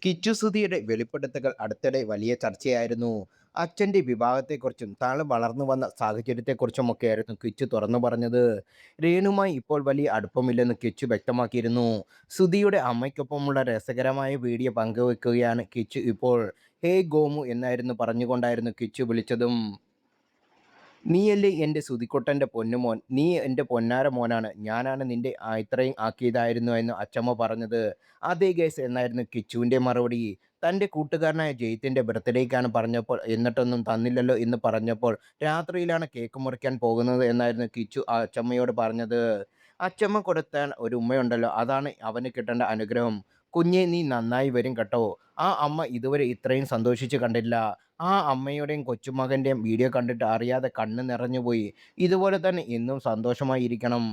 കിച്ചു സുധിയുടെ വെളിപ്പെടുത്തലുകൾ അടുത്തിടെ വലിയ ചർച്ചയായിരുന്നു. അച്ഛൻ്റെ വിവാഹത്തെക്കുറിച്ചും താൻ വളർന്നു വന്ന സാഹചര്യത്തെക്കുറിച്ചുമൊക്കെയായിരുന്നു കിച്ചു തുറന്നു പറഞ്ഞത്. രേണുമായി ഇപ്പോൾ വലിയ അടുപ്പമില്ലെന്ന് കിച്ചു വ്യക്തമാക്കിയിരുന്നു. സുധിയുടെ അമ്മയ്ക്കൊപ്പമുള്ള രസകരമായ വീഡിയോ പങ്കുവെക്കുകയാണ് കിച്ചു ഇപ്പോൾ. ഹേയ് ഗോമു എന്നായിരുന്നു പറഞ്ഞുകൊണ്ടായിരുന്നു കിച്ചു വിളിച്ചതും. നീയല്ലേ എൻ്റെ സുധിക്കുട്ടൻ്റെ പൊന്നുമോൻ. നീ എൻ്റെ പൊന്നാര മോനാണ്. ഞാനാണ് നിൻ്റെ ഇത്രയും ആക്കിയതായിരുന്നു എന്ന് അച്ചമ്മ പറഞ്ഞത്. അതെ ഗൈസ് എന്നായിരുന്നു കിച്ചുവിൻ്റെ മറുപടി. തൻ്റെ കൂട്ടുകാരനായ ജെയ്ത്തിൻ്റെ ബർത്ത്ഡേക്കാണ് പറഞ്ഞപ്പോൾ എന്നിട്ടൊന്നും തന്നില്ലല്ലോ എന്ന് പറഞ്ഞപ്പോൾ രാത്രിയിലാണ് കേക്ക് മുറിക്കാൻ പോകുന്നത് എന്നായിരുന്നു കിച്ചു ആ അച്ചമ്മയോട് പറഞ്ഞത്. അച്ചമ്മ കൊടുത്ത ഒരു ഉമ്മയുണ്ടല്ലോ, അതാണ് അവന് കിട്ടേണ്ട അനുഗ്രഹം. കുഞ്ഞെ നീ നന്നായി വരും കേട്ടോ. ആ അമ്മ ഇതുവരെ ഇത്രയും സന്തോഷിച്ച് കണ്ടില്ല. ആ അമ്മയുടെയും കൊച്ചുമകൻ്റെയും വീഡിയോ കണ്ടിട്ട് അറിയാതെ കണ്ണ് നിറഞ്ഞുപോയി. ഇതുപോലെ തന്നെ എന്നും സന്തോഷമായി ഇരിക്കണം.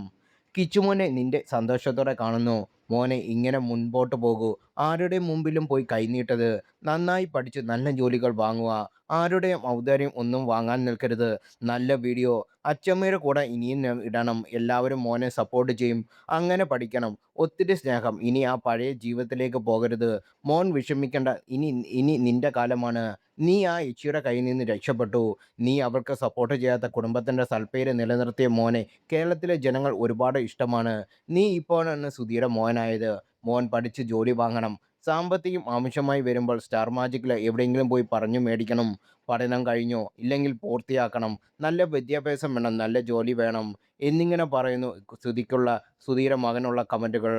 കിച്ചുമോനെ നിന്റെ സന്തോഷത്തോടെ കാണുന്നു. മോനെ ഇങ്ങനെ മുൻപോട്ട് പോകൂ. ആരുടെയും മുമ്പിലും പോയി കൈനീട്ടരുത്. നന്നായി പഠിച്ച് നല്ല ജോലികൾ വാങ്ങുക. ആരുടെയും ഔദാര്യം ഒന്നും വാങ്ങാൻ നിൽക്കരുത്. നല്ല വീഡിയോ അച്ചമ്മയുടെ കൂടെ ഇനിയും ഇടണം. എല്ലാവരും മോനെ സപ്പോർട്ട് ചെയ്യും. അങ്ങനെ പഠിക്കണം. ഒത്തിരി സ്നേഹം. ഇനി ആ പഴയ ജീവിതത്തിലേക്ക് പോകരുത്. മോൻ വിഷമിക്കണ്ട. ഇനി ഇനി നിന്റെ കാലമാണ്. നീ ആ യക്ഷിയുടെ കയ്യിൽ നിന്ന് രക്ഷപ്പെട്ടു. നീ അവർക്ക് സപ്പോർട്ട് ചെയ്യാത്ത കുടുംബത്തിൻ്റെ സൽപ്പേര് നിലനിർത്തിയ മോനെ കേരളത്തിലെ ജനങ്ങൾ ഒരുപാട് ഇഷ്ടമാണ്. നീ ഇപ്പോഴാണ് സുധിയുടെ മോനായത്. മോൻ പഠിച്ച് ജോലി വാങ്ങണം. സാമ്പത്തികം ആവശ്യമായി വരുമ്പോൾ സ്റ്റാർ മാജിക്കിൽ എവിടെയെങ്കിലും പോയി പറഞ്ഞു മേടിക്കണം. പഠനം കഴിഞ്ഞോ ഇല്ലെങ്കിൽ പൂർത്തിയാക്കണം. നല്ല വിദ്യാഭ്യാസം വേണം. നല്ല ജോലി വേണം എന്നിങ്ങനെ പറയുന്നു സുധിയുടെ മകനുള്ള കമൻറ്റുകൾ.